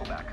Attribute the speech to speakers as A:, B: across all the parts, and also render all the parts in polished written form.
A: circle back.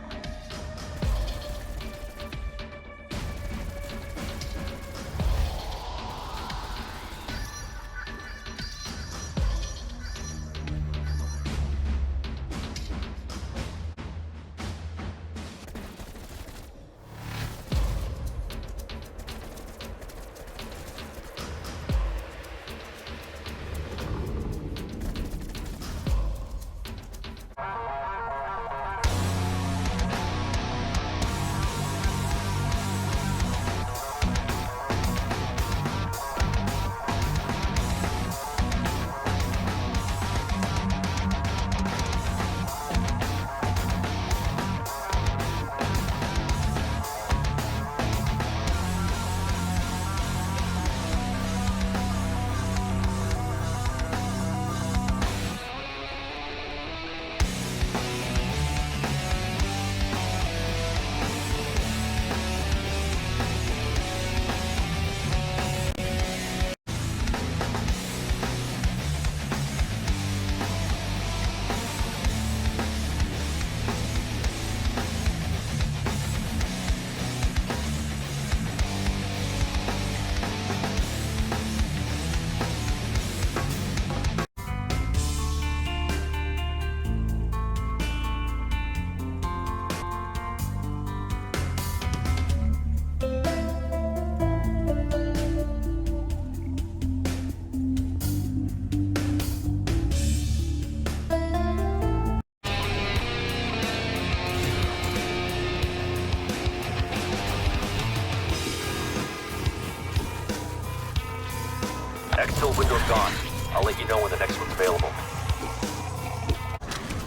A: Exfil window's gone. I'll let you know when the next one's available.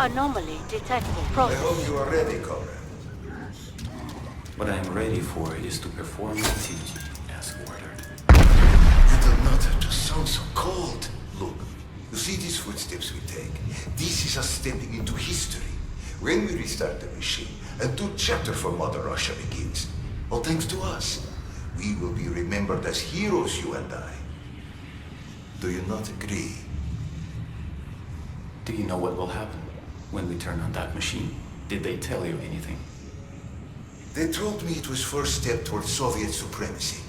B: Anomaly detected.
C: I hope you are ready, comrade.
D: What I am ready for is to perform the CG as ordered.
C: You do not have to sound so cold. Look, you see these footsteps we take? This is us stepping into history. When we restart the machine, a new chapter for Mother Russia begins. All thanks to us. We will be remembered as heroes, you and I. Do you not agree?
D: Do you know what will happen when we turn on that machine? Did they tell you anything?
C: They told me it was first step towards Soviet supremacy.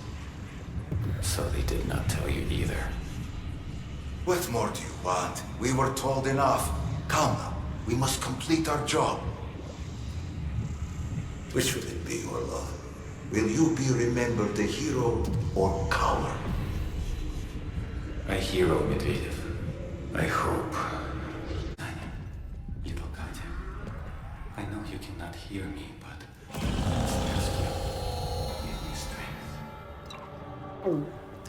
D: So they did not tell you either.
C: What more do you want? We were told enough. Come now. We must complete our job. Which will it be, Orlov? Will you be remembered a hero or coward?
D: A hero, Medvedev. I hope. Little Katya, I know you cannot hear me, but I must ask you, give me strength.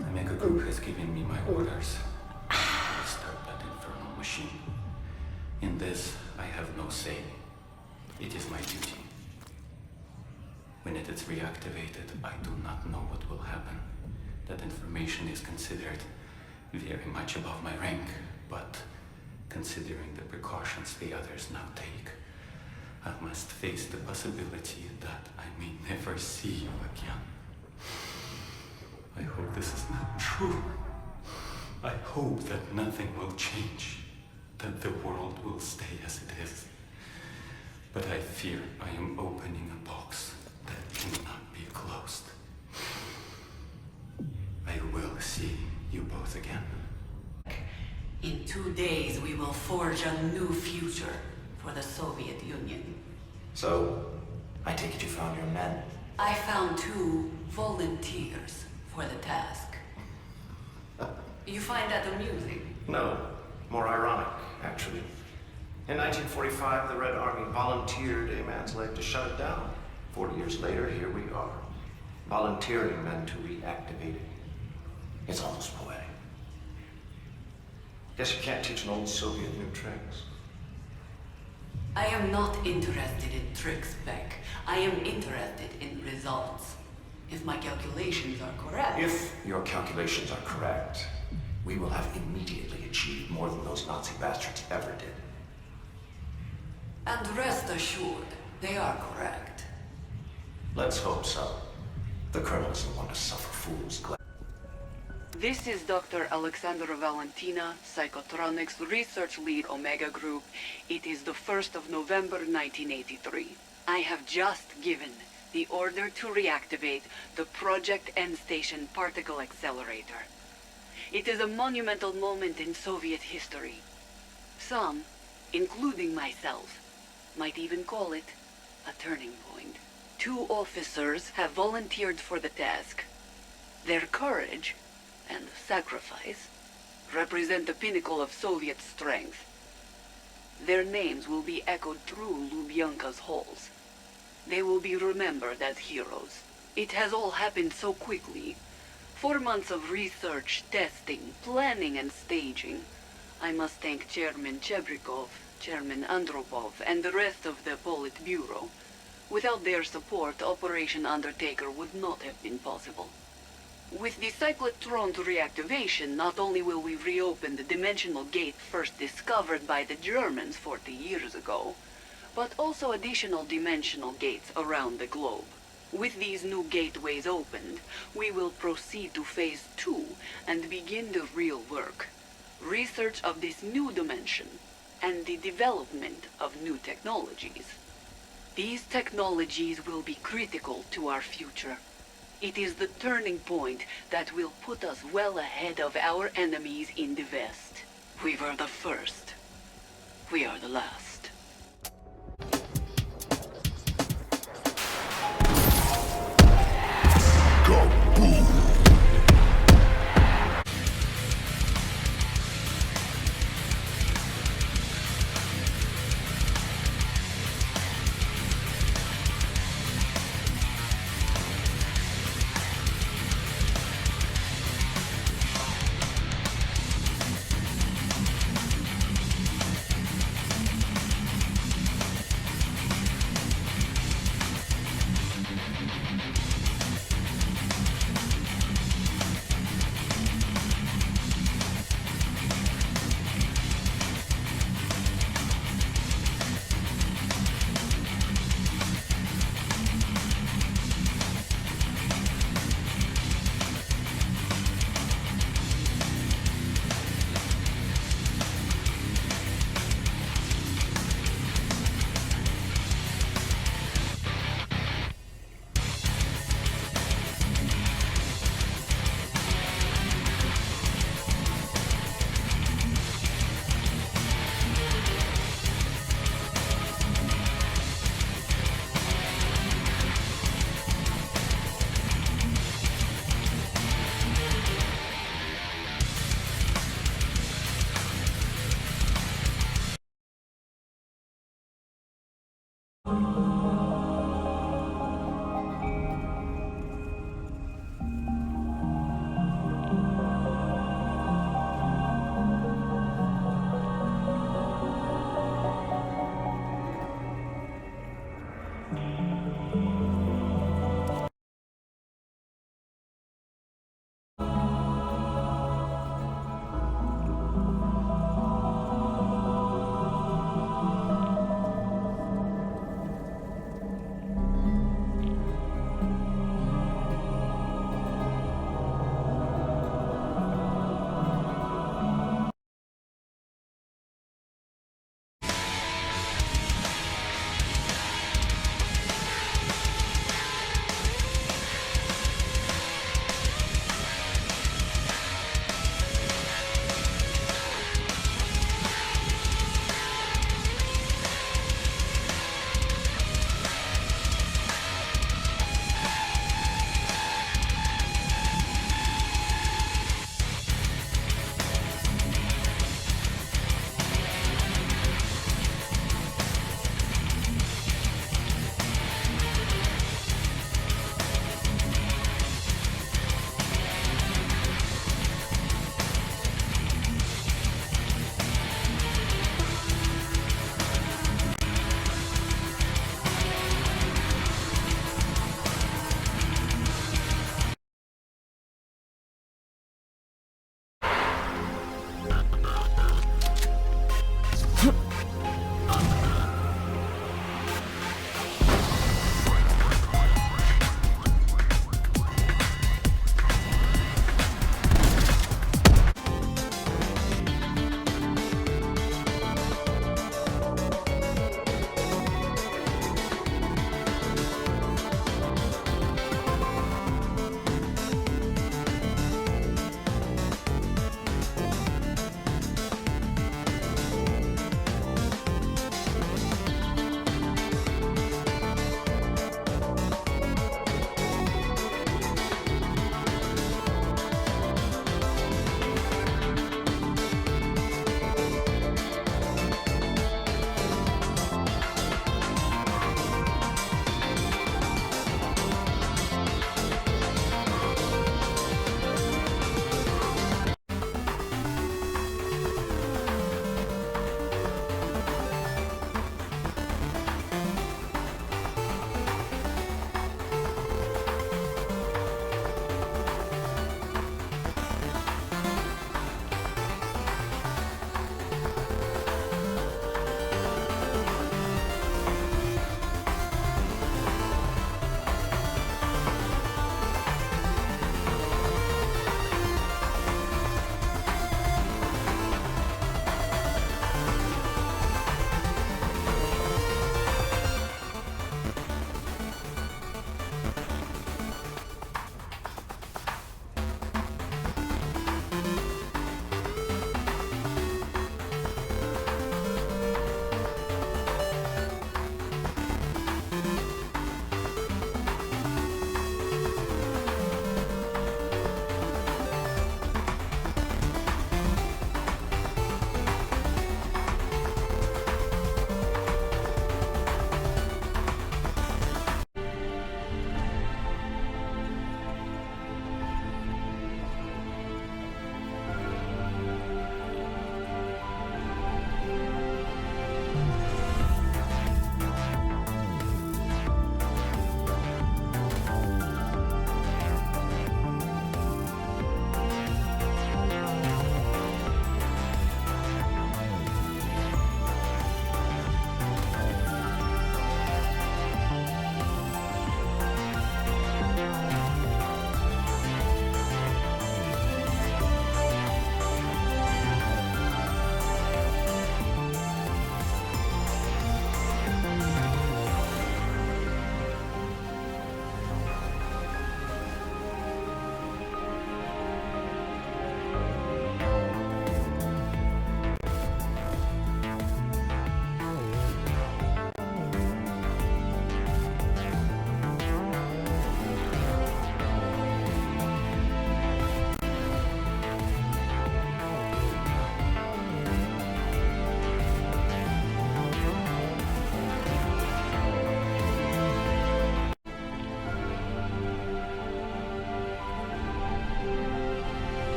D: Omega Group has given me my orders. Start that infernal machine. In this, I have no say. It is my duty. When it is reactivated, I do not know what will happen. That information is considered very much above my rank, but considering the precautions the others now take, I must face the possibility that I may never see you again. I hope this is not true. I hope that nothing will change, that the world will stay as it is. But I fear I am opening a box that cannot be closed. I will see you both again.
E: In 2 days, we will forge a new future for the Soviet Union.
F: So, I take it you found your men?
E: I found 2 volunteers for the task. You find that amusing?
F: No, more ironic, actually. In 1945, the Red Army volunteered a man's life to shut it down. 40 years later, here we are, volunteering men to reactivate it. It's almost poetic. Guess you can't teach an old Soviet new tricks.
E: I am not interested in tricks, Beck. I am interested in results. If my calculations are correct...
F: If your calculations are correct, we will have immediately achieved more than those Nazi bastards ever did.
E: And rest assured, they are correct.
F: Let's hope so. The Colonel isn't one to suffer fools gladly.
E: This is Dr. Alexander Valentina, Psychotronics Research Lead Omega Group. It is the 1st of November, 1983. I have just given the order to reactivate the Project End Station Particle Accelerator. It is a monumental moment in Soviet history. Some, including myself, might even call it a turning point. 2 officers have volunteered for the task. Their courage and sacrifice represent the pinnacle of Soviet strength. Their names will be echoed through Lubyanka's halls. They will be remembered as heroes. It has all happened so quickly. 4 months of research, testing, planning, and staging. I must thank Chairman Chebrikov, Chairman Andropov, and the rest of the Politburo. Without their support, Operation Undertaker would not have been possible. With the cyclotron's reactivation, not only will we reopen the dimensional gate first discovered by the Germans 40 years ago, but also additional dimensional gates around the globe. With these new gateways opened, we will proceed to Phase 2 and begin the real work. Research of this new dimension and the development of new technologies. These technologies will be critical to our future. It is the turning point that will put us well ahead of our enemies in the West. We were the first. We are the last.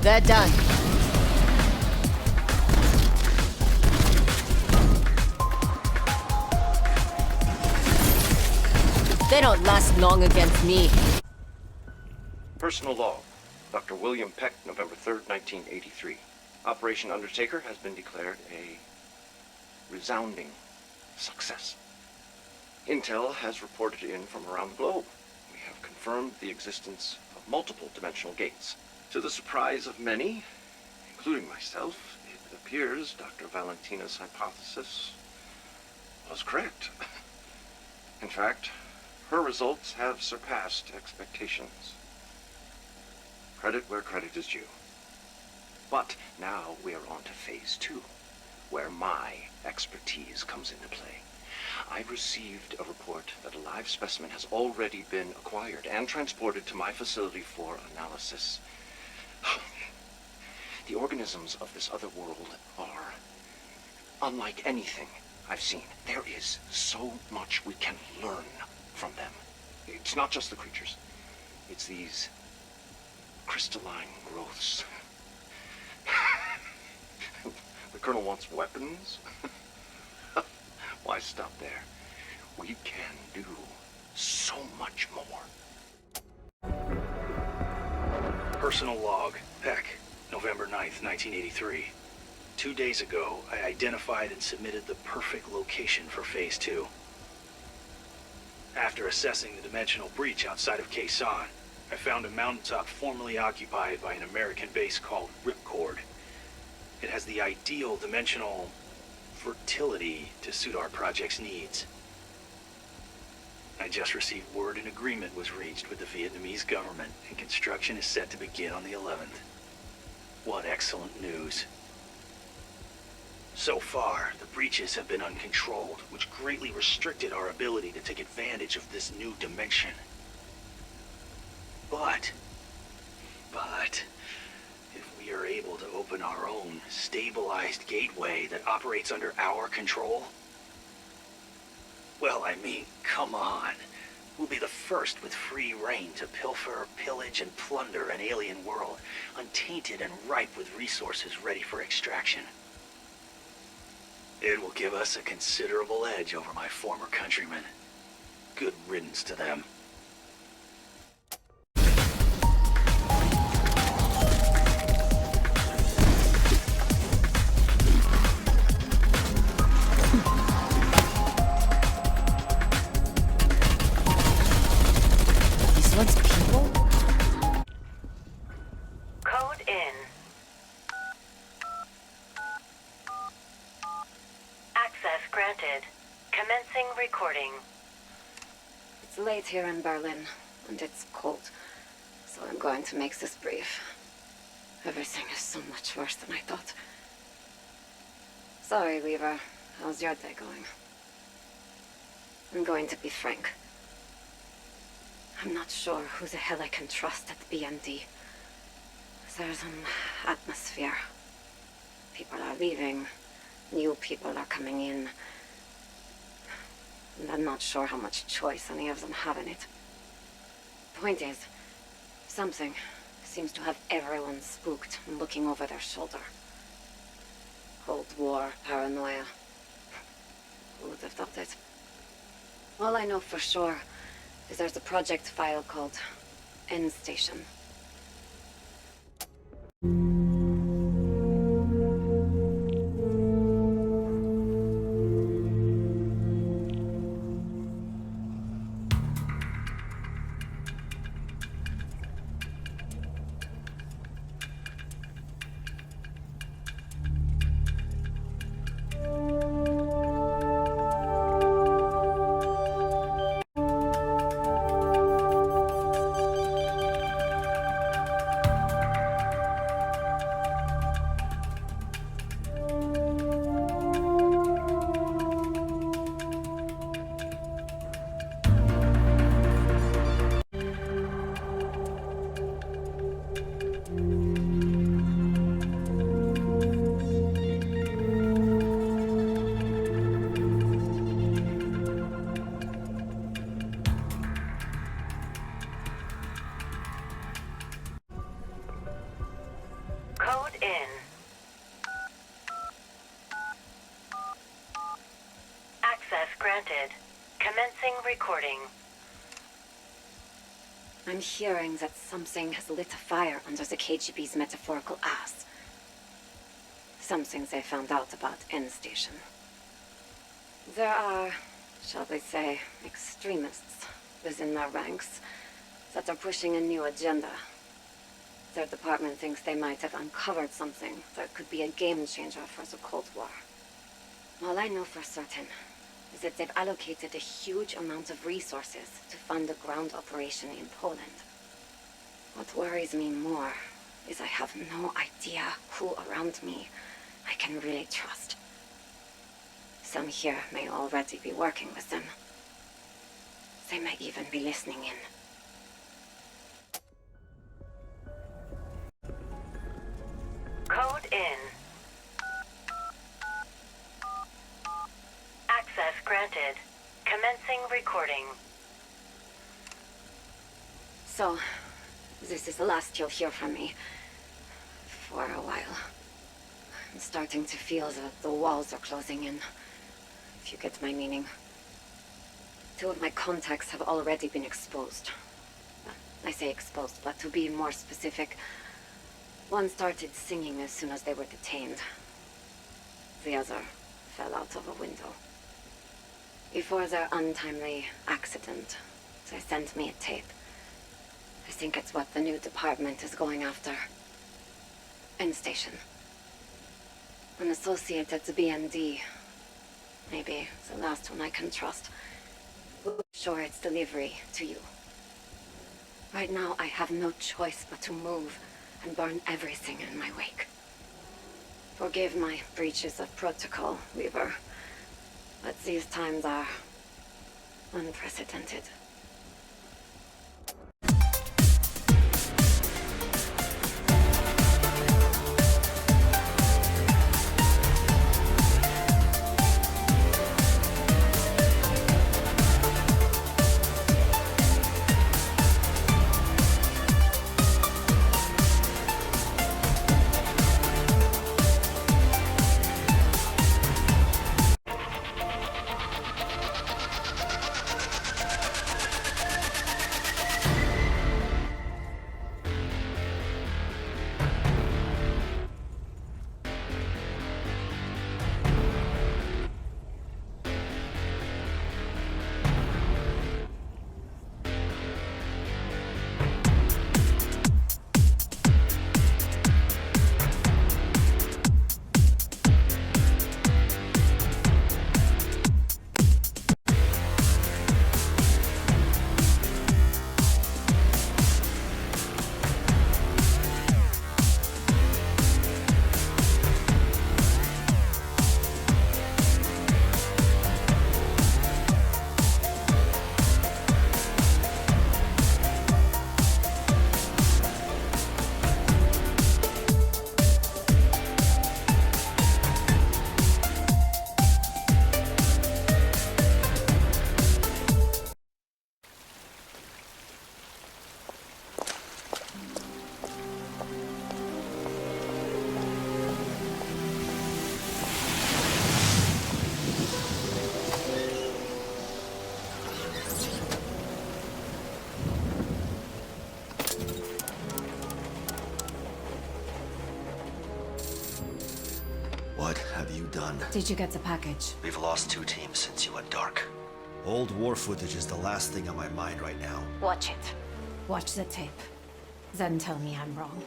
B: They're done. They don't last long against me.
F: Personal log. Dr. William Peck, November 3rd, 1983. Operation Undertaker has been declared a resounding success. Intel has reported in from around the globe. We have confirmed the existence of multiple dimensional gates. To the surprise of many, including myself, it appears Dr. Valentina's hypothesis was correct. In fact, her results have surpassed expectations. Credit where credit is due. But now we are on to phase 2, where my expertise comes into play. I've received a report that a live specimen has already been acquired and transported to my facility for analysis. The organisms of this other world are unlike anything I've seen. There is so much we can learn from them. It's not just the creatures. It's these crystalline growths. The Colonel wants weapons? Why stop there? We can do so much more.
G: Personal log, Peck, November 9th, 1983. 2 days ago, I identified and submitted the perfect location for Phase 2. After assessing the dimensional breach outside of Khe Sanh, I found a mountaintop formerly occupied by an American base called Ripcord. It has the ideal dimensional fertility to suit our project's needs. I just received word an agreement was reached with the Vietnamese government, and construction is set to begin on the 11th. What excellent news. So far, the breaches have been uncontrolled, which greatly restricted our ability to take advantage of this new dimension. But, if we are able to open our own stabilized gateway that operates under our control, well, I mean, come on. We'll be the first with free reign to pilfer, pillage, and plunder an alien world, untainted and ripe with resources ready for extraction. It will give us a considerable edge over my former countrymen. Good riddance to them.
B: These ones people?
H: Code in. Access granted. Commencing recording.
I: It's late here in Berlin, and it's cold, so I'm going to make this brief. Everything is so much worse than I thought. Sorry, Lever. How's your day going? I'm going to be frank. I'm not sure who the hell I can trust at BND. There's an atmosphere. People are leaving. New people are coming in. And I'm not sure how much choice any of them have in it. Point is, something seems to have everyone spooked and looking over their shoulder. Cold War paranoia. Who would have thought it? All I know for sure is there's a project file called End Station.
H: recording.
I: I'm hearing that something has lit a fire under the KGB's metaphorical ass. Something they found out about End Station. There are, shall we say, extremists within their ranks that are pushing a new agenda. Their department thinks they might have uncovered something that could be a game changer for the Cold War. All I know for certain is that they've allocated a huge amount of resources to fund a ground operation in Poland. What worries me more is I have no idea who around me I can really trust. Some here may already be working with them. They may even be listening in.
H: Code in. Access granted. Commencing recording.
I: So, this is the last you'll hear from me. For a while. I'm starting to feel that the walls are closing in. If you get my meaning. 2 of my contacts have already been exposed. I say exposed, but to be more specific, one started singing as soon as they were detained. The other fell out of a window. Before their untimely accident, they sent me a tape. I think it's what the new department is going after. End Station. An associate at the BND. Maybe the last one I can trust. Will assure its delivery to you. Right now, I have no choice but to move and burn everything in my wake. Forgive my breaches of protocol, Weaver, but these times are unprecedented.
J: What have you done?
B: Did you get the package?
J: We've lost 2 teams since you went dark. Old war footage is the last thing on my mind right now.
I: Watch it.
B: Watch the tape. Then tell me I'm wrong.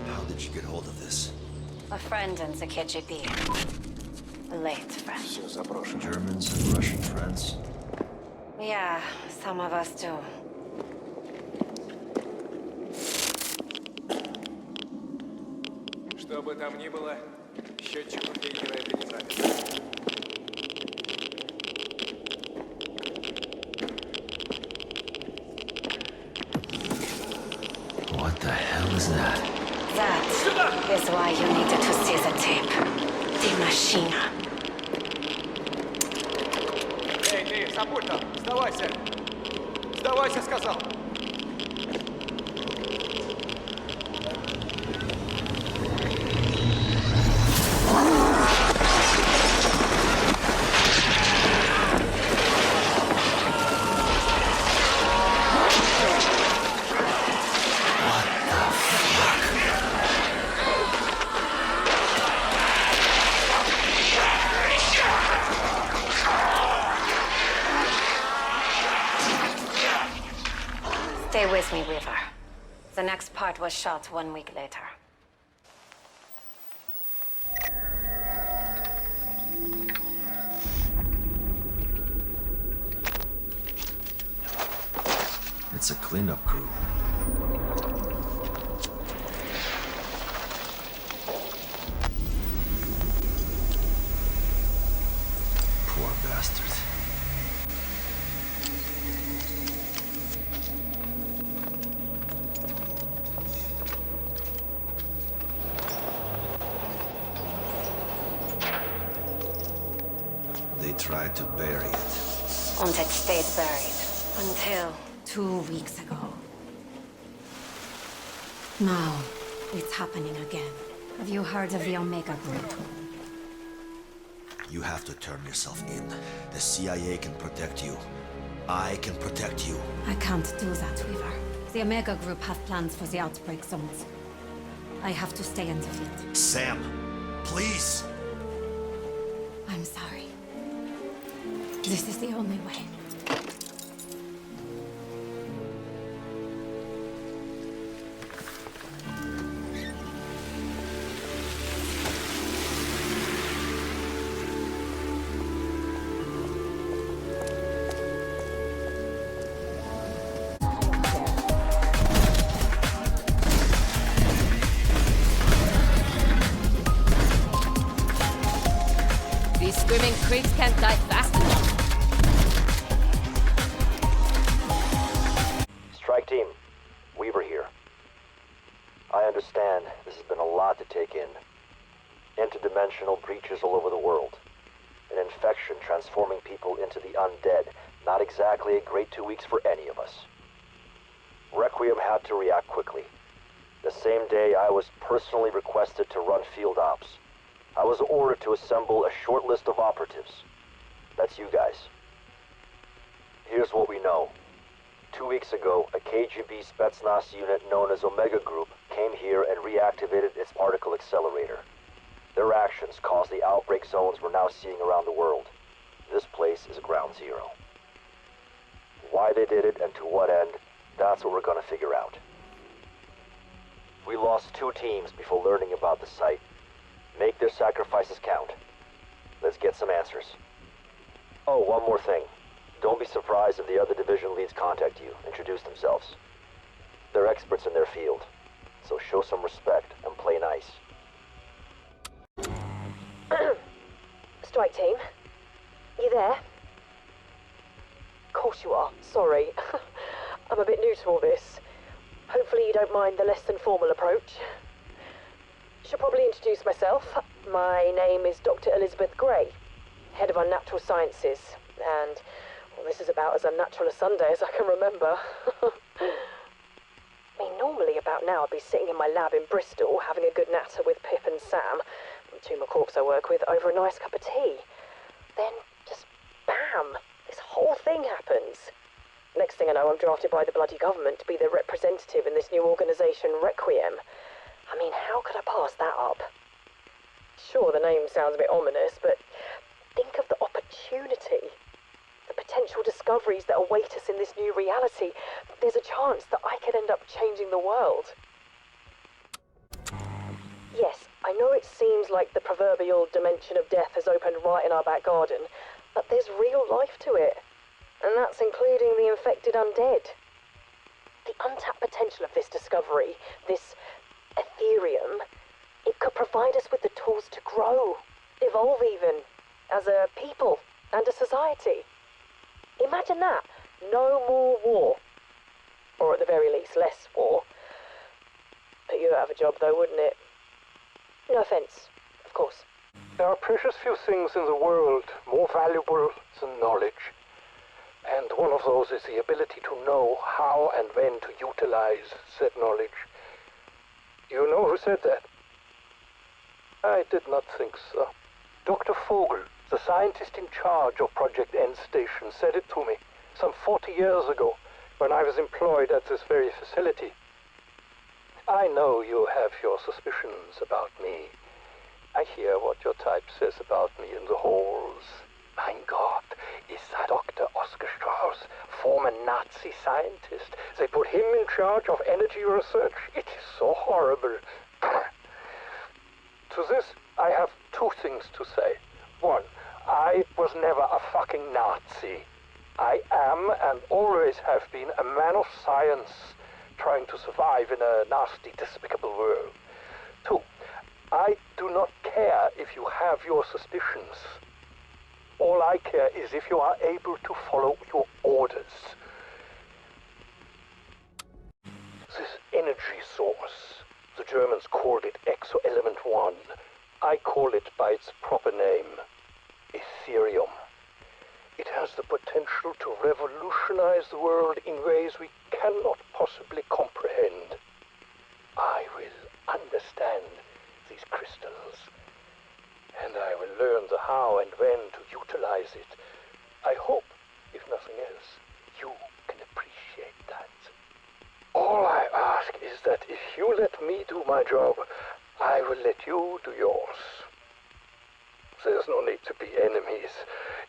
J: How did you get hold of this?
I: A friend in the KGB. A late friend.
J: Germans and Russian friends?
I: Yeah, some of us do.
K: Что бы там ни было, счетчик у Гейгера это не запись.
J: What the hell is that?
I: That is why you needed to see the tape. The machine.
K: Эй, ты, Сапульта, сдавайся! Сдавайся, сказал!
I: Stay with me, Weaver. The next part was shot 1 week later.
J: It's a cleanup crew. Poor bastard. They tried to bury it.
I: And it stayed buried. Until
B: 2 weeks ago. Now, it's happening again. Have you heard of the Omega Group?
J: You have to turn yourself in. The CIA can protect you. I can protect you.
B: I can't do that, Weaver. The Omega Group have plans for the outbreak zones. I have to stay and defeat.
J: Sam, please!
B: I'm sorry. This is the only way.
L: These screaming creeps can't die fast enough.
A: Strike team, Weaver here. I understand this has been a lot to take in. Interdimensional breaches all over the world. An infection transforming people into the undead. Not exactly a great 2 weeks for any of us. Requiem had to react quickly. The same day I was personally requested to run field ops. I was ordered to assemble a short list of operatives. That's you guys. Here's what we know. 2 weeks ago, a KGB Spetsnaz unit known as Omega Group came here and reactivated its particle accelerator. Their actions caused the outbreak zones we're now seeing around the world. This place is ground zero. Why they did it and to what end, that's what we're gonna figure out. We lost 2 teams before learning about the site. Make their sacrifices count. Let's get some answers. Oh, one more thing. Don't be surprised if the other division leads contact you, introduce themselves. They're experts in their field, so show some respect and play nice.
M: Strike team, you there? Of course you are, sorry. I'm a bit new to all this. Hopefully you don't mind the less than formal approach. Should probably introduce myself. My name is Dr. Elizabeth Gray, Head of Unnatural Sciences, and well, this is about as unnatural a Sunday as I can remember. I mean, normally about now I'd be sitting in my lab in Bristol having a good natter with Pip and Sam, 2 McCorks I work with, over a nice cup of tea. Then, just bam, this whole thing happens. Next thing I know, I'm drafted by the bloody government to be the representative in this new organisation, Requiem. I mean, how could I pass that up? Sure, the name sounds a bit ominous, but think of the opportunity. The potential discoveries that await us in this new reality. There's a chance that I could end up changing the world. Yes, I know it seems like the proverbial dimension of death has opened right in our back garden, but there's real life to it. And that's including the infected undead. The untapped potential of this discovery, this Ethereum, it could provide us with the tools to grow, evolve even, as a people and a society. Imagine that. No more war. Or at the very least, less war. Put you out of a job though, wouldn't it? No offence, of course.
N: There are precious few things in the world more valuable than knowledge. And one of those is the ability to know how and when to utilize said knowledge. You know who said that? I did not think so. Dr. Vogel, the scientist in charge of Project End Station, said it to me some 40 years ago when I was employed at this very facility. I know you have your suspicions about me. I hear what your type says about me in the halls. Mein Gott, is that Dr. Oscar Strauss, foreman from a Nazi scientist. They put him in charge of energy research. It is so horrible. To this, I have two things to say. One, I was never a fucking Nazi. I am and always have been a man of science, trying to survive in a nasty, despicable world. Two, I do not care if you have your suspicions. All I care is if you are able to follow your orders. This energy source, the Germans called it Exo-Element 1. I call it by its proper name, Ethereum. It has the potential to revolutionize the world in ways we cannot possibly comprehend. I will understand these crystals, and I will learn the how and when to utilize it. I hope, if nothing else, you can appreciate that. All I ask is that if you let me do my job, I will let you do yours. There's no need to be enemies.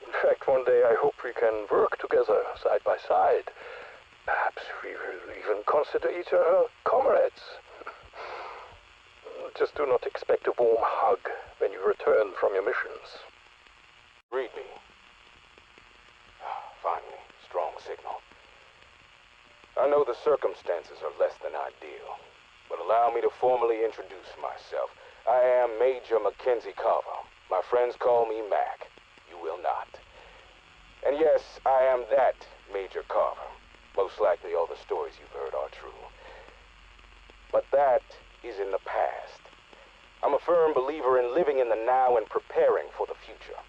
N: In fact, one day I hope we can work together, side by side. Perhaps we will even consider each other comrades. Just do not expect a warm hug when you return from your missions.
O: Read me. Finally, strong signal. I know the circumstances are less than ideal, but allow me to formally introduce myself. I am Major Mackenzie Carver. My friends call me Mac. You will not. And yes, I am that Major Carver. Most likely all the stories you've heard are true. But that is in the past. I'm a firm believer in living in the now and preparing for the future.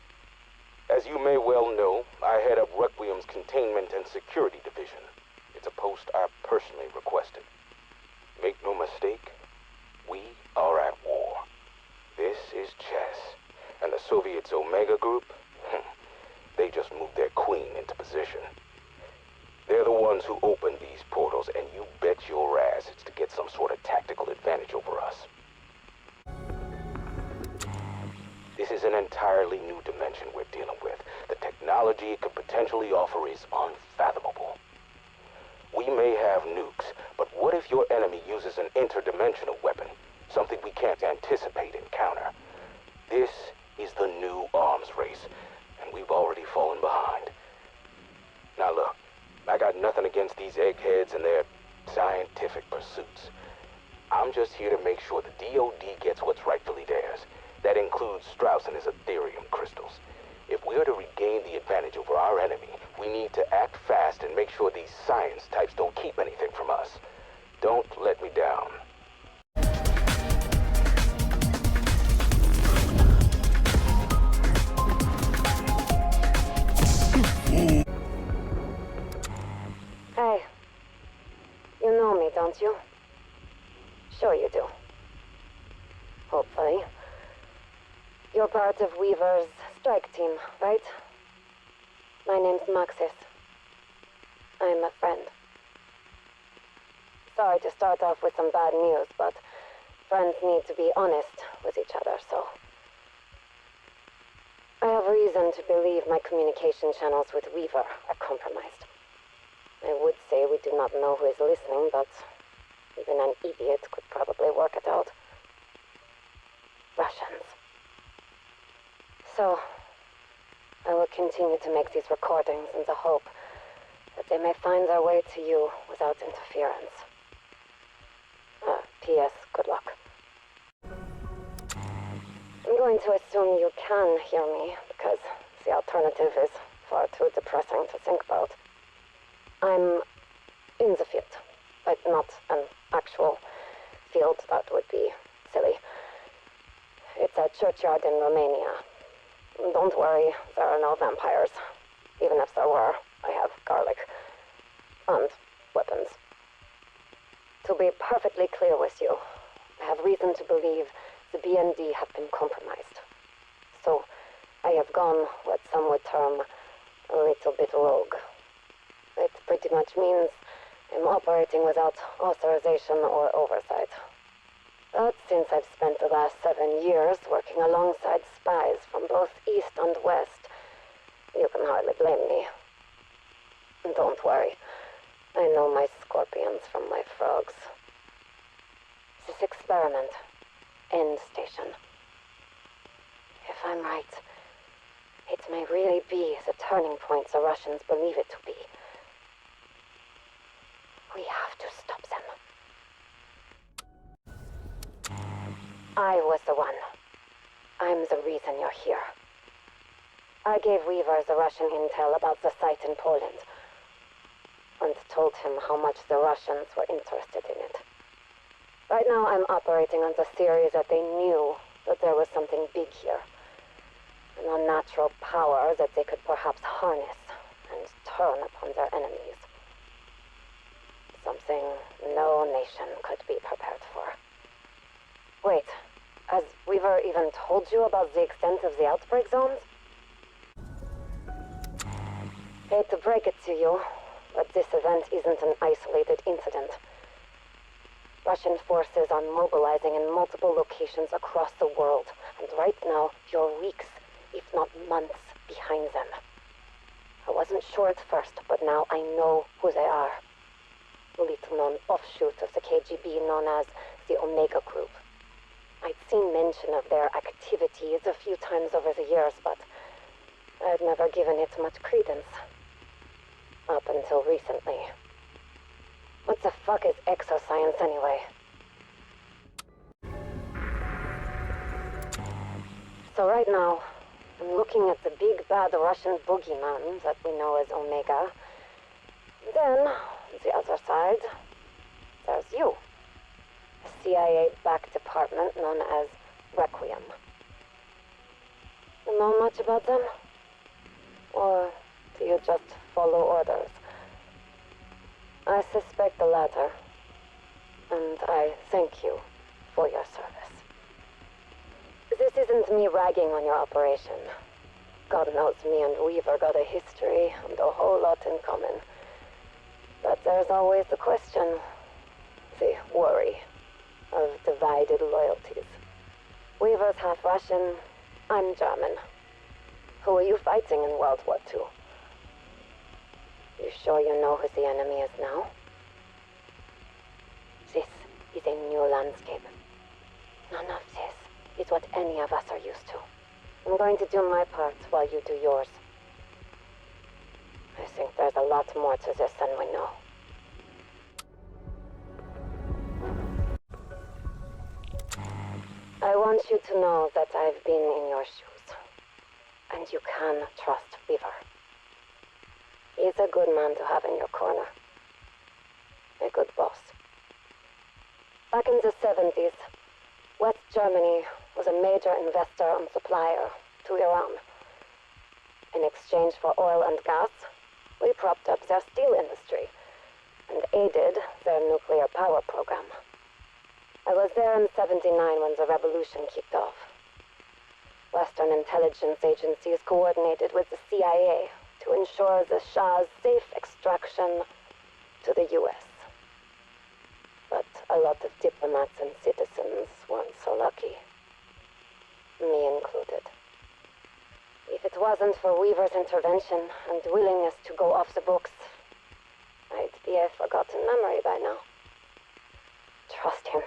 O: As you may well know, I head up Requiem's Containment and Security Division. It's a post I personally requested. Make no mistake, we are at war. This is chess. And the Soviets' Omega Group, they just moved their queen into position. They're the ones who opened these portals, and you bet your ass it's to get some sort of tactical advantage over us. This is an entirely new dimension we're dealing with. The technology it could potentially offer is unfathomable. We may have nukes, but what if your enemy uses an interdimensional weapon? Something we can't anticipate and counter. This is the new arms race, and we've already fallen behind. Now look, I got nothing against these eggheads and their scientific pursuits. I'm just here to make sure the DoD gets what's rightfully theirs. That includes Strauss and his Ethereum crystals. If we're to regain the advantage over our enemy, we need to act fast and make sure these science types don't keep anything from us. Don't let me down.
I: Hey. You know me, don't you? Sure you do. Hopefully. You're part of Weaver's strike team, right? My name's Maxis. I'm a friend. Sorry to start off with some bad news, but friends need to be honest with each other, so... I have reason to believe my communication channels with Weaver are compromised. I would say we do not know who is listening, but even an idiot could probably work it out. Russians. So, I will continue to make these recordings in the hope that they may find their way to you without interference. P.S. Good luck. I'm going to assume you can hear me, because the alternative is far too depressing to think about. I'm in the field, but not an actual field. That would be silly. It's a churchyard in Romania. Don't worry, there are no vampires. Even if there were, I have garlic. And weapons. To be perfectly clear with you, I have reason to believe the BND have been compromised. So, I have gone what some would term a little bit rogue. It pretty much means I'm operating without authorization or oversight. But since I've spent the last 7 years working alongside spies from both East and West, you can hardly blame me. And Don't worry. I know my scorpions from my frogs. This experiment. End station. If I'm right, it may really be the turning point the Russians believe it to be. We have to stop them. I was the one. I'm the reason you're here. I gave Weaver the Russian intel about the site in Poland, and told him how much the Russians were interested in it. Right now I'm operating on the theory that they knew that there was something big here. An unnatural power that they could perhaps harness and turn upon their enemies. Something no nation could be prepared for. Wait, has Weaver even told you about the extent of the outbreak zones? Hate to break it to you, but this event isn't an isolated incident. Russian forces are mobilizing in multiple locations across the world, and right now, you're weeks, if not months, behind them. I wasn't sure at first, but now I know who they are. A little-known offshoot of the KGB known as the Omega Group. I'd seen mention of their activities a few times over the years, but I'd never given it much credence. Up until recently. What the fuck is exoscience anyway? So right now, I'm looking at the big bad Russian boogeyman that we know as Omega. Then, on the other side, there's you. A CIA-backed department known as Requiem. You know much about them? Or do you just follow orders? I suspect the latter, and I thank you for your service. This isn't me ragging on your operation. God knows me and Weaver got a history and a whole lot in common. But there's always the question, the worry, of divided loyalties. Weaver's half Russian, I'm German. Who are you fighting in World War II? You sure you know who the enemy is now? This is a new landscape. None of this is what any of us are used to. I'm going to do my part while you do yours. I think there's a lot more to this than we know. I want you to know that I've been in your shoes. And you can trust Weaver. He's a good man to have in your corner. A good boss. Back in the 70s, West Germany was a major investor and supplier to Iran. In exchange for oil and gas, we propped up their steel industry and aided their nuclear power program. I was there in '79 when the revolution kicked off. Western intelligence agencies coordinated with the CIA to ensure the Shah's safe extraction to the US. But a lot of diplomats and citizens weren't so lucky. Me included. If it wasn't for Weaver's intervention and willingness to go off the books, I'd be a forgotten memory by now. Trust him.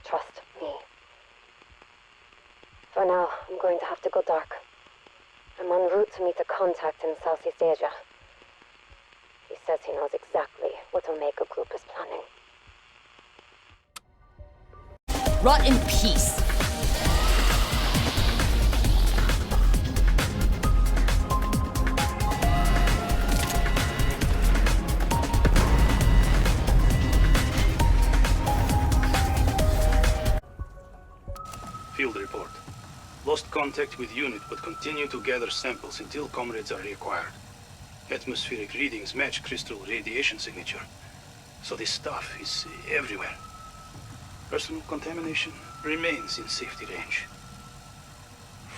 I: Trust me. For now, I'm going to have to go dark. I'm en route to meet a contact in Southeast Asia. He says he knows exactly what Omega Group is planning.
L: Rot in peace.
G: Field report. Lost contact with unit, but continue to gather samples until comrades are required. Atmospheric readings match crystal radiation signature. So this stuff is everywhere. Personal contamination remains in safety range.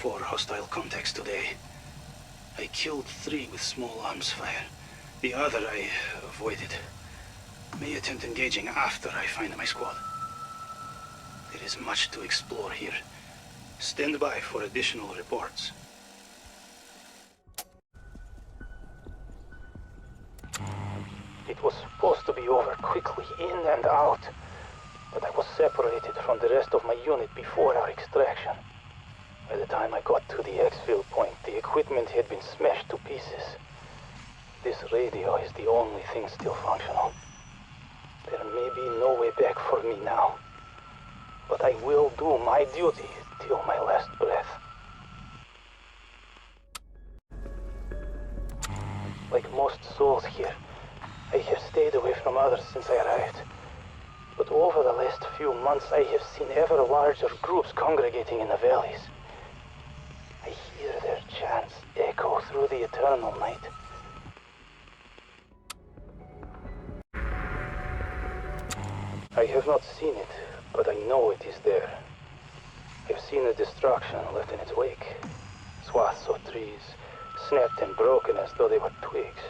G: 4 hostile contacts today. I killed 3 with small arms fire. The other I avoided. May attempt engaging after I find my squad. There is much to explore here. Stand by for additional reports.
N: It was supposed to be over quickly, in and out. But I was separated from the rest of my unit before our extraction. By the time I got to the exfil point, the equipment had been smashed to pieces. This radio is the only thing still functional. There may be no way back for me now. But I will do my duty till my last breath. Like most souls here, I have stayed away from others since I arrived. But over the last few months, I have seen ever larger groups congregating in the valleys. I hear their chants echo through the eternal night. I have not seen it, but I know it is there. I've seen the destruction left in its wake. Swaths of trees, snapped and broken as though they were twigs.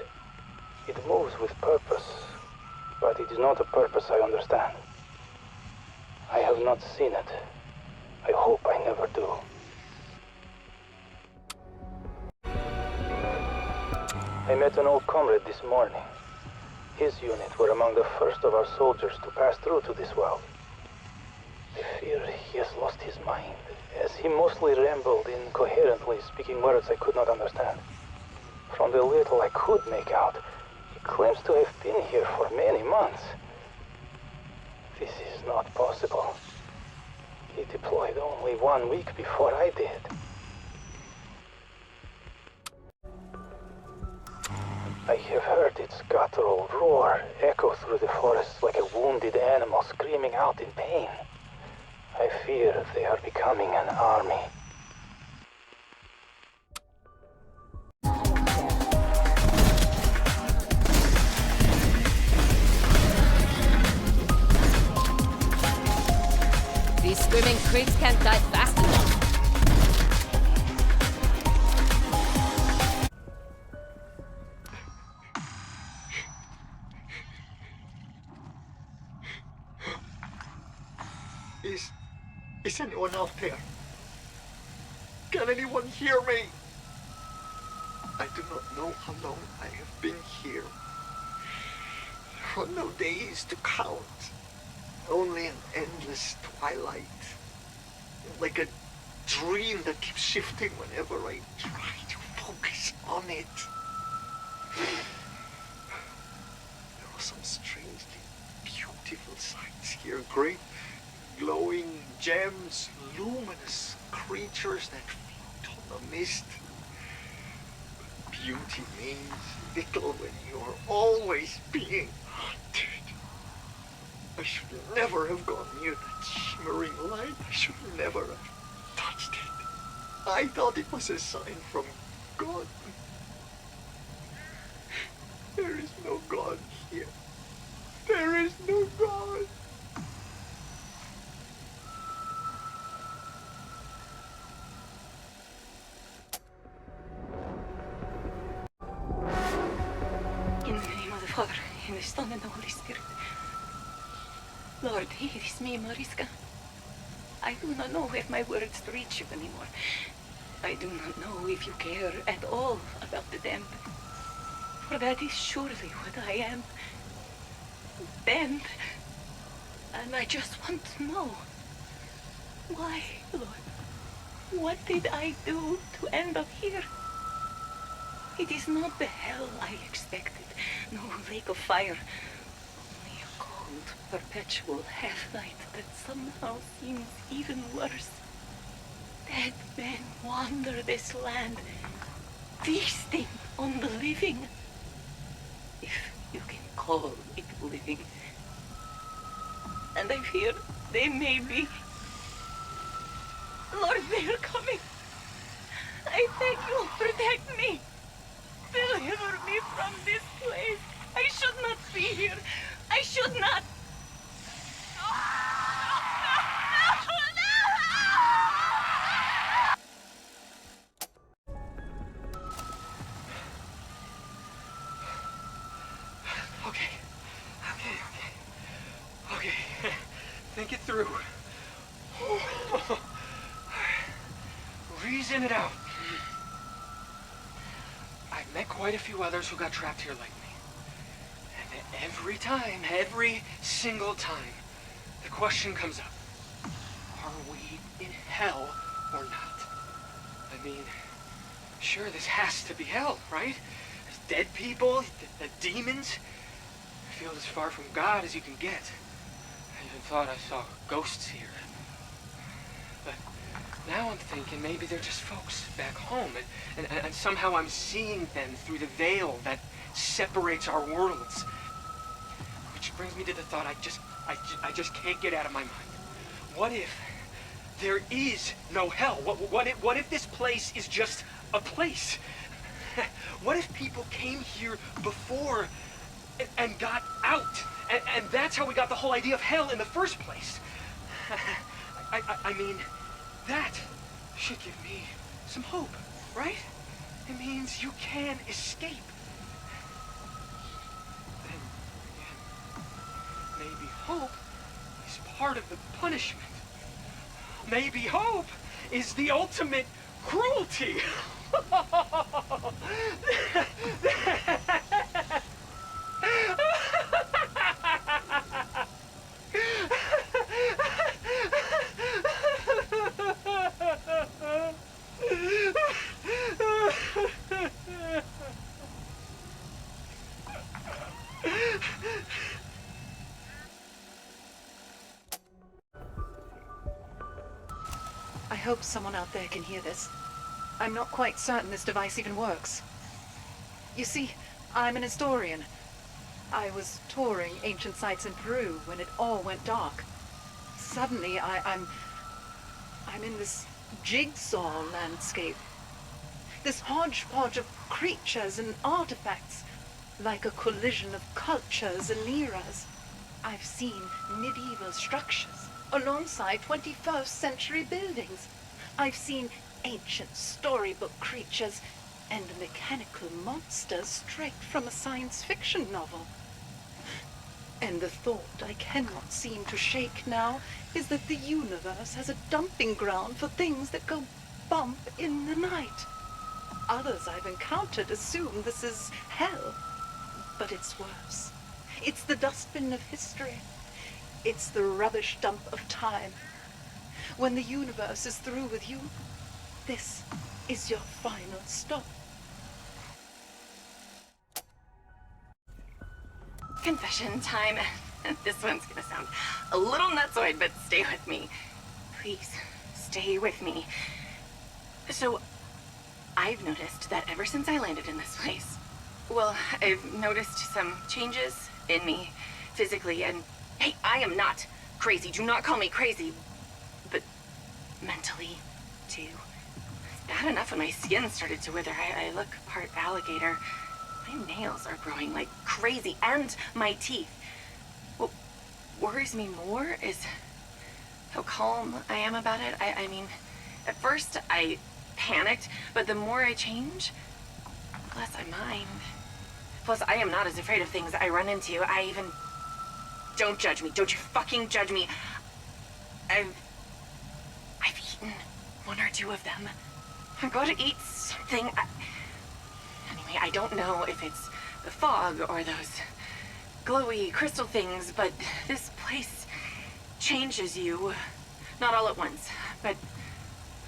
N: It moves with purpose, but it is not a purpose I understand. I have not seen it. I hope I never do. I met an old comrade this morning. His unit were among the first of our soldiers to pass through to this world. I fear he has lost his mind, as he mostly rambled incoherently, speaking words I could not understand. From the little I could make out, he claims to have been here for many months. This is not possible. He deployed only 1 week before I did. I have heard its guttural roar echo through the forest like a wounded animal screaming out in pain. I fear they are becoming an army.
L: These screaming creeps can't die fast enough.
P: Is anyone out there? Can anyone hear me? I do not know how long I have been here. There are no days to count. Only an endless twilight. Like a dream that keeps shifting whenever I try to focus on it. There are some strangely beautiful sights here. Great glowing gems, luminous creatures that float on the mist. But beauty means little when you are always being hunted. I should never have gone near that shimmering light. I should never have touched it. I thought it was a sign from God. There is no God here. There is no God.
E: In the name of the Father, and the Son, and the Holy Spirit. Lord, it is me, Mariska. I do not know if my words reach you anymore. I do not know if you care at all about the damned. For that is surely what I am. Damned. And I just want to know. Why, Lord? What did I do to end up here? It is not the hell I expected. No lake of fire. Only a cold, perpetual half-light that somehow seems even worse. Dead men wander this land, feasting on the living. If you can call it living. And I fear they may be. Lord, they are coming. I beg you, protect me. Deliver me from this place. I should not be here. I should not.
P: Okay. Think it through. Reason it out. I've met quite a few others who got trapped here like me. And
Q: Every single time, the question comes up. Are we in hell or not? I mean, sure, this has to be hell, right? There's dead people, demons. I feel as far from God as you can get. I even thought I saw ghosts here. But now I'm thinking maybe they're just folks back home, and somehow I'm seeing them through the veil that separates our worlds. Which brings me to the thought I just can't get out of my mind. What if there is no hell? What if this place is just a place? What if people came here before and got out? And that's how we got the whole idea of hell in the first place. I mean, that should give me some hope, right? It means you can escape. Then again, maybe hope is part of the punishment. Maybe hope is the ultimate cruelty.
R: I hope someone out there can hear this. I'm not quite certain this device even works. You see, I'm an historian. I was touring ancient sites in Peru when it all went dark. Suddenly, I'm in this jigsaw landscape. This hodgepodge of creatures and artifacts, like a collision of cultures and eras. I've seen medieval structures alongside 21st century buildings. I've seen ancient storybook creatures and mechanical monsters straight from a science fiction novel. And the thought I cannot seem to shake now is that the universe has a dumping ground for things that go bump in the night. Others I've encountered assume this is hell, but it's worse. It's the dustbin of history. It's the rubbish dump of time. When the universe is through with you, this is your final stop.
S: Confession time. This one's gonna sound a little nutsoid, but stay with me. Please, stay with me. So, I've noticed that ever since I landed in this place, well, I've noticed some changes in me physically, and hey, I am not crazy. Do not call me crazy, but mentally, too. It's bad enough when my skin started to wither. I look part alligator. My nails are growing like crazy, and my teeth. What worries me more is how calm I am about it. I mean, at first I panicked, but the more I change, the less I mind. Plus, I am not as afraid of things I run into. Don't judge me. Don't you fucking judge me. I've eaten one or two of them. I'm going to eat something. Anyway, I don't know if it's the fog or those glowy crystal things, but this place changes you. Not all at once, but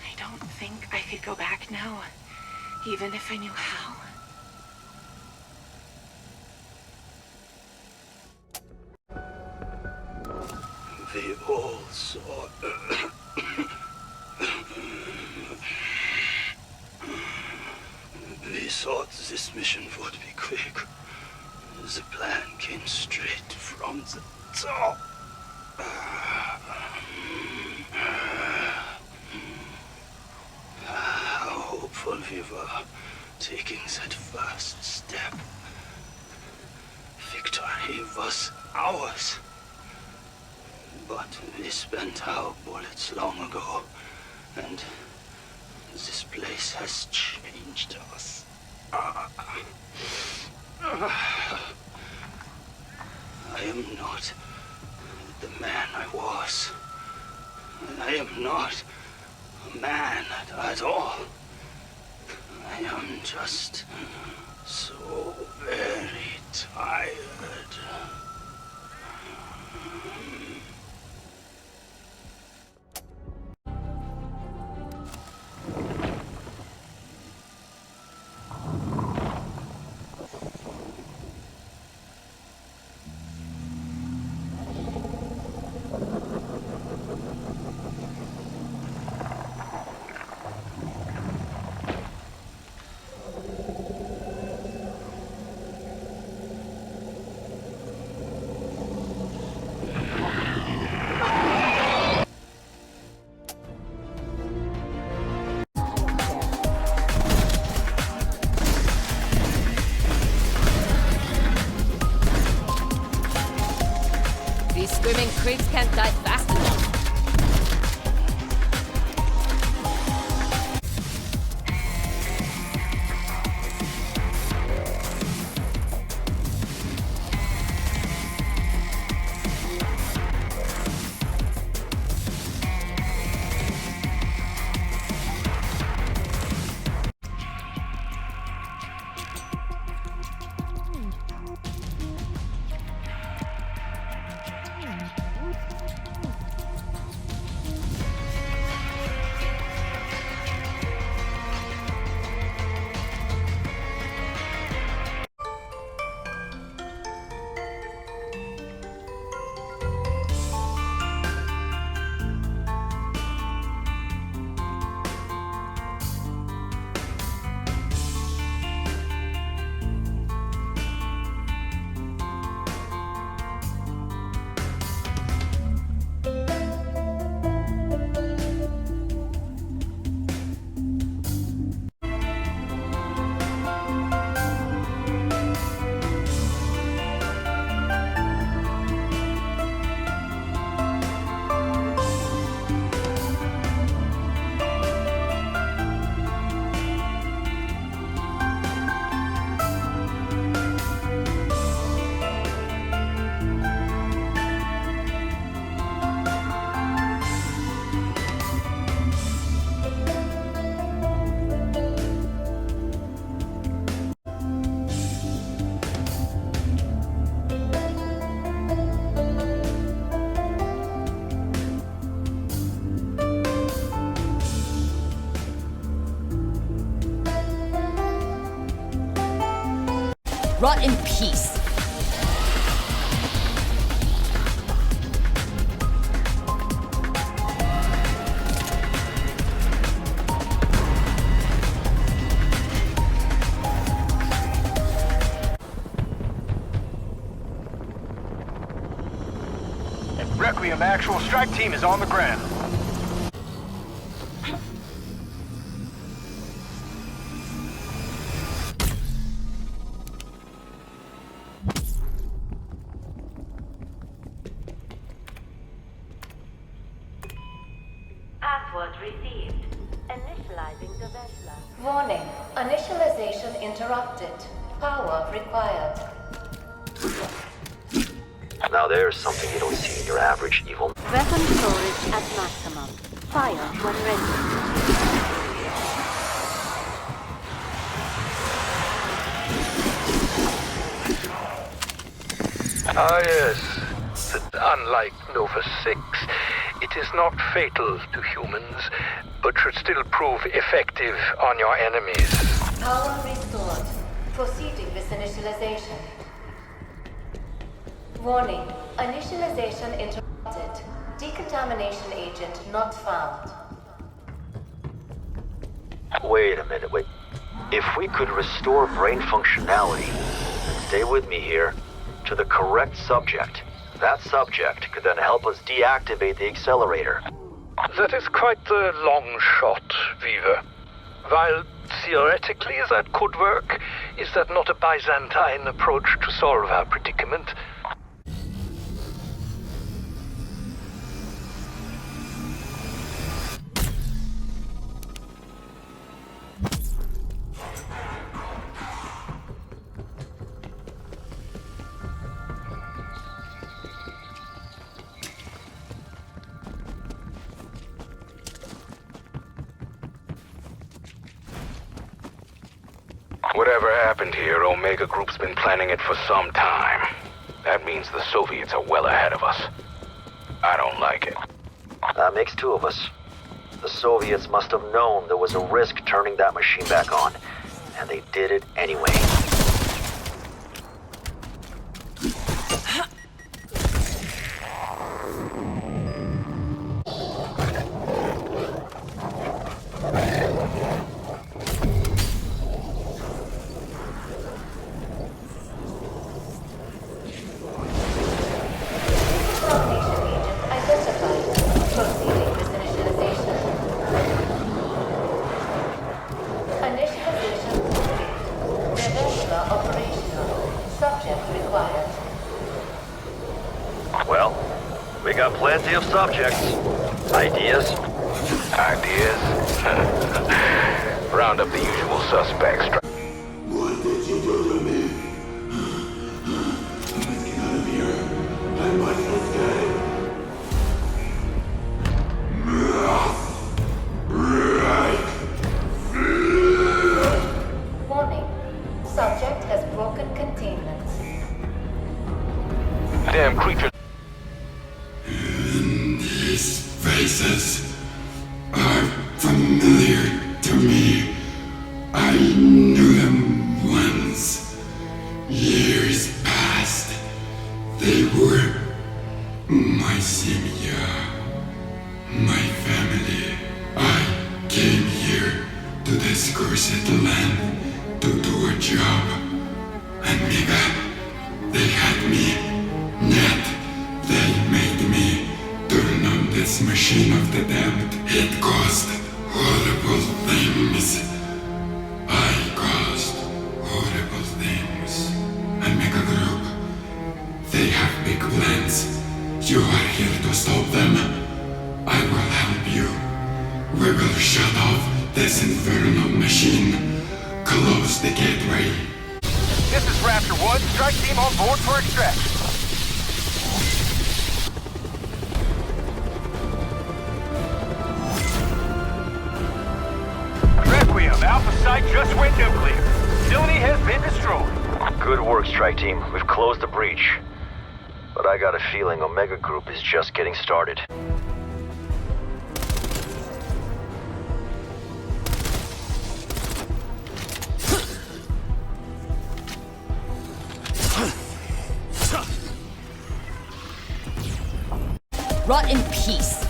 S: I don't think I could go back now, even if I knew how.
T: They all saw. They thought this mission would be quick. The plan came straight from the top. How hopeful we were taking that first step. Victory was ours. But we spent our bullets long ago, and this place has changed us. I am not the man I was. I am not a man at all. I am just so very tired.
L: These screaming creeps can't die fast enough. Rot in peace.
U: Requiem, actual strike team is on the ground.
H: Password received. Initializing the vessel.
V: Warning. Initialization interrupted. Power required.
A: Now there's something you don't see in your average evil.
H: Weapon storage at maximum. Fire when ready.
N: Ah, yes. Unlike Nova 6, it is not fatal to humans, but should still prove effective on your enemies.
V: Power restored. Proceeding with initialization. Warning. Initialization interrupted. Decontamination agent not found.
A: Wait a minute, wait. If we could restore brain functionality, and stay with me here, to the correct subject, that subject could then help us deactivate the accelerator.
N: That is quite the long shot, Viva. While theoretically that could work, is that not a Byzantine approach to solve our predicament?
O: Whatever happened here, Omega Group's been planning it for some time. That means the Soviets are well ahead of us. I don't like it.
A: That makes two of us. The Soviets must have known there was a risk turning that machine back on, and they did it anyway. Well, we got plenty of subjects. Ideas?
O: Ideas? Round up the usual suspects.
T: What did you do to me? Let's get out of here. I must escape.
V: Warning. Subject has broken containment.
O: Damn creature.
T: These faces are familiar to me. I knew them once. Years past. They were my Simia, my family. I came here to this cursed land to do a job. And Mega, they had me. Yet, they made me turn on this machine of the damned. It caused horrible things. I caused horrible things. And Mega Group, they have big plans. You are here to stop them. I will help you. We will shut off this infernal machine. Close the gateway.
U: This is Raptor 1. Strike team on board for extraction. Requiem, Alpha Site just went nuclear. Facility has been destroyed.
A: Good work, Strike Team. We've closed the breach. But I got a feeling Omega Group is just getting started.
L: Rot in peace.